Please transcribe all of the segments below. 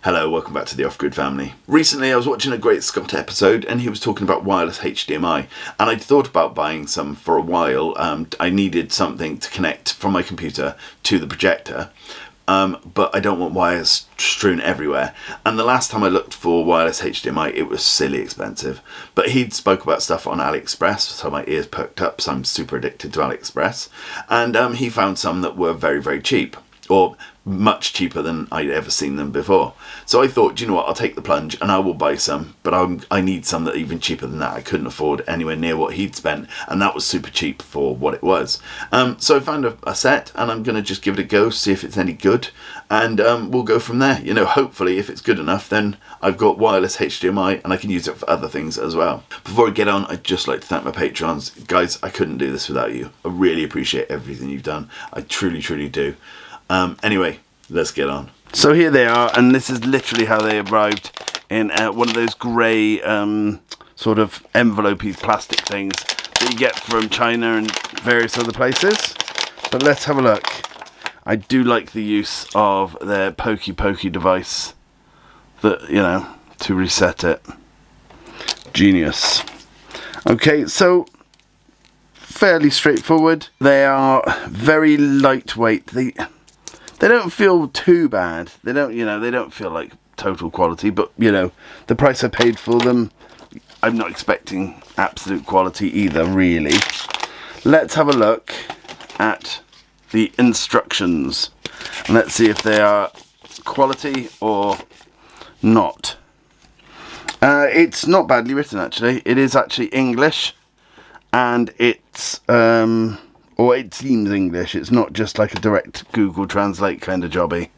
Hello, welcome back to the Off-Grid family. Recently I was watching a Great Scott episode and he was talking about wireless HDMI, and I'd thought about buying some for a while. I needed something to connect from my computer to the projector, but I don't want wires strewn everywhere. And the last time I looked for wireless HDMI, it was silly expensive. But he'd spoke about stuff on AliExpress, so my ears perked up, so I'm super addicted to AliExpress. And he found some that were very, very cheap, or much cheaper than I'd ever seen them before. So I thought, you know what, I'll take the plunge and I will buy some, but I need some that are even cheaper than that. I couldn't afford anywhere near what he'd spent, and that was super cheap for what it was. So I found a set, and I'm going to just give it a go, see if it's any good, and we'll go from there. You know, hopefully if it's good enough, then I've got wireless HDMI and I can use it for other things as well. Before I get on, I'd just like to thank my patrons. Guys, I couldn't do this without you. I really appreciate everything you've done. I truly, truly do. Anyway, let's get on. So here they are, and this is literally how they arrived, in one of those grey sort of envelope-y plastic things that you get from China and various other places. But let's have a look. I do like the use of their pokey device, that, you know, to reset it. Genius. Okay, so fairly straightforward. They are very lightweight. They don't feel too bad. They don't, you know, they don't feel like total quality, but, you know, the price I paid for them, I'm not expecting absolute quality either, really. Let's have a look at the instructions, and let's see if they are quality or not. It's not badly written, actually. It is actually English, and it's or it seems English. It's not just like a direct Google Translate kind of jobby.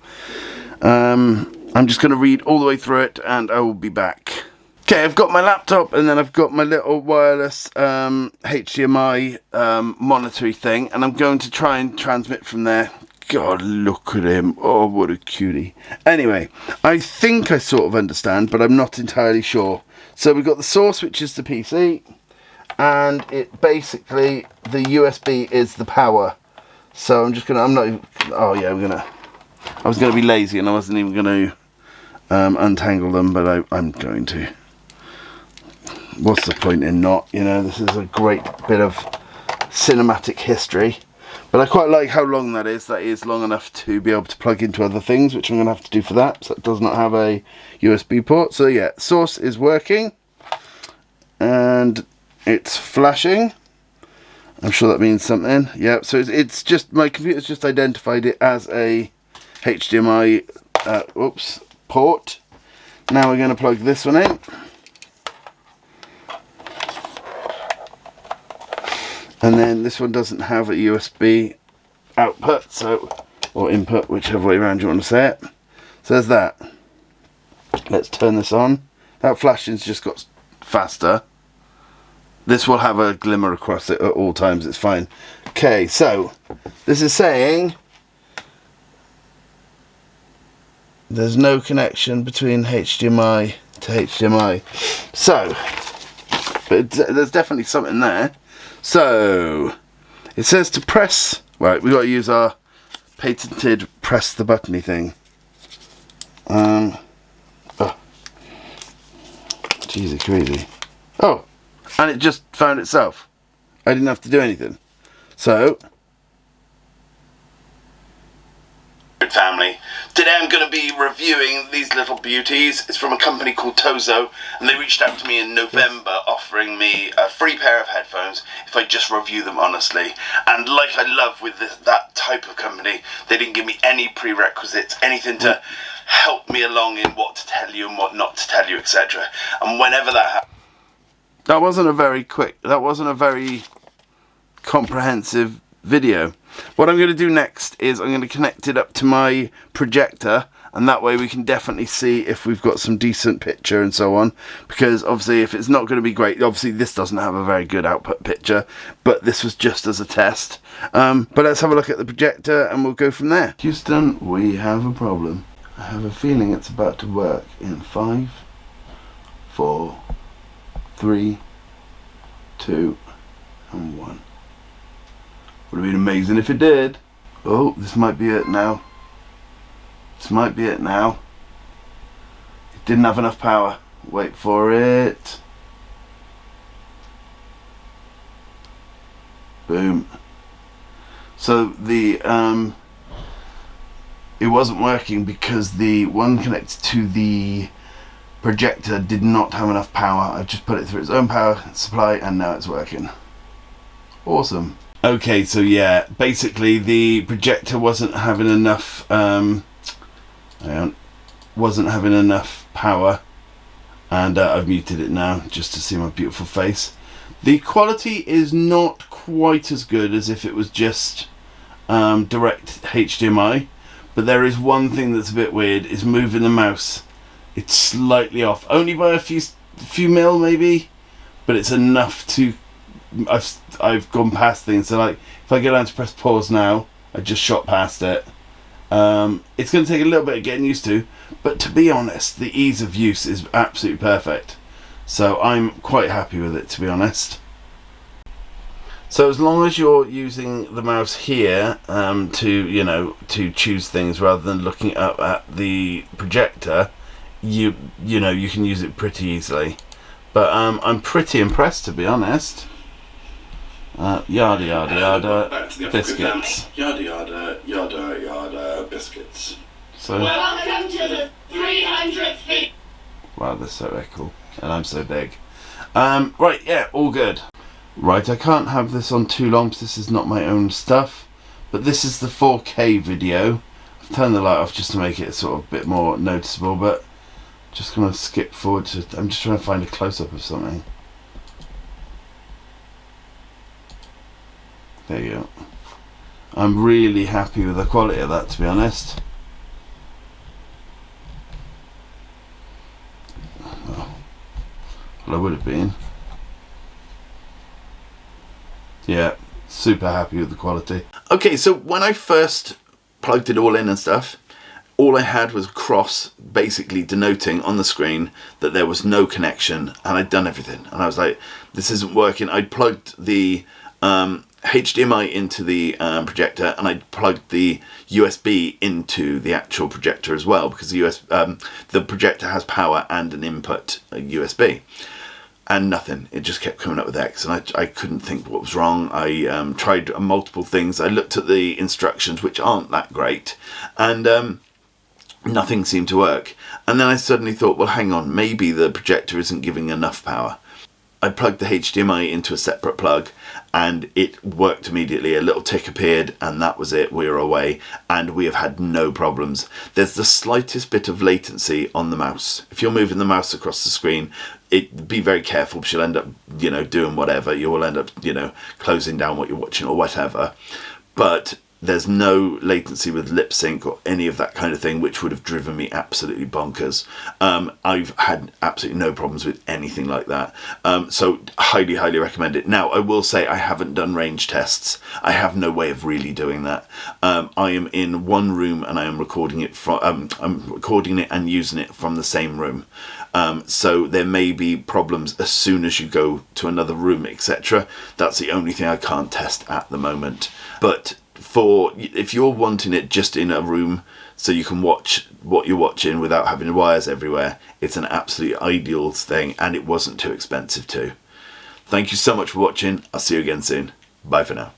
I'm just going to read all the way through it and I will be back. Okay, I've got my laptop and then I've got my little wireless HDMI monitoring thing, and I'm going to try and transmit from there. God, look at him. Oh, what a cutie. Anyway, I think I sort of understand, but I'm not entirely sure. So we've got the source, which is the PC. And it basically, the USB is the power. So I'm just gonna, I was gonna be lazy and I wasn't even gonna untangle them, but I'm going to. What's the point in not? You know, this is a great bit of cinematic history. But I quite like how long that is. That is long enough to be able to plug into other things, which I'm gonna have to do for that. So it does not have a USB port. So yeah, source is working. And it's flashing. I'm sure that means something. Yeah, so it's just, my computer's just identified it as a HDMI port. Now we're going to plug this one in. And then this one doesn't have a USB output, so, or input, whichever way around you want to say it. So there's that. Let's turn this on. That flashing's just got faster. This will have a glimmer across it at all times, it's fine. Okay, so this is saying there's no connection between HDMI to HDMI. So, but there's definitely something there. So, it says to press, right, we've got to use our patented press the buttony thing. Oh, jeez, it's crazy. Oh. And it just found itself. I didn't have to do anything. So, family, today I'm going to be reviewing these little beauties. It's from a company called Tozo, and they reached out to me in November offering me a free pair of headphones if I just review them honestly. And like I love with that type of company, they didn't give me any prerequisites, anything to help me along in what to tell you and what not to tell you, etc. And whenever that happens, that wasn't a very comprehensive video. What I'm going to do next is I'm going to connect it up to my projector, and that way we can definitely see if we've got some decent picture and so on, because obviously if it's not going to be great, obviously this doesn't have a very good output picture, but this was just as a test. But let's have a look at the projector and we'll go from there. Houston, we have a problem. I have a feeling it's about to work in 5, 4, 3, 2, and 1. Would have been amazing if it did. Oh, this might be it now. This might be it now. Didn't have enough power. Wait for it. Boom. So the it wasn't working because the one connected to the projector did not have enough power. I've just put it through its own power supply and now it's working. Awesome. Okay, so yeah, basically the projector wasn't having enough wasn't having enough power, and I've muted it now just to see my beautiful face. The quality is not quite as good as if it was just direct HDMI, but there is one thing that's a bit weird, is moving the mouse. It's slightly off, only by a few mil maybe, but it's enough to, I've gone past things. So like if I go down to press pause now, I just shot past it. It's going to take a little bit of getting used to, but to be honest, the ease of use is absolutely perfect. So I'm quite happy with it, to be honest. So as long as you're using the mouse here to choose things rather than looking up at the projector, you can use it pretty easily. But I'm pretty impressed, to be honest. Yada yada yada biscuits. Yada yada yada yada biscuits. So welcome to the 300th feet. Wow, they're so echoey, and I'm so big. Right, yeah, all good. Right, I can't have this on too long because this is not my own stuff, but this is the 4K video. I've turned the light off just to make it sort of a bit more noticeable, but just gonna skip forward to, I'm just trying to find a close-up of something. There you go. I'm really happy with the quality of that, to be honest. Well, I would have been. Yeah, super happy with the quality. Okay, so when I first plugged it all in and stuff, all I had was a cross basically denoting on the screen that there was no connection, and I'd done everything. And I was like, this isn't working. I'd plugged the HDMI into the projector, and I'd plugged the USB into the actual projector as well, because the projector has power and an input, a USB. And nothing. It just kept coming up with X, and I couldn't think what was wrong. I tried multiple things. I looked at the instructions, which aren't that great, and nothing seemed to work. And then I suddenly thought, well, hang on, maybe the projector isn't giving enough power. I plugged the HDMI into a separate plug, and it worked immediately. A little tick appeared, and that was it. We were away, and we have had no problems. There's the slightest bit of latency on the mouse. If you're moving the mouse across the screen, be very careful, because you'll end up, doing whatever. You will end up, closing down what you're watching or whatever. But there's no latency with lip sync or any of that kind of thing, which would have driven me absolutely bonkers. I've had absolutely no problems with anything like that. So highly, highly recommend it. Now, I will say I haven't done range tests. I have no way of really doing that. I am in one room and I am recording it from, I'm recording it and using it from the same room. So there may be problems as soon as you go to another room, etc. That's the only thing I can't test at the moment. But if you're wanting it just in a room so you can watch what you're watching without having wires everywhere, it's an absolutely ideal thing, and it wasn't too expensive too. Thank you so much for watching. I'll see you again soon. Bye for now.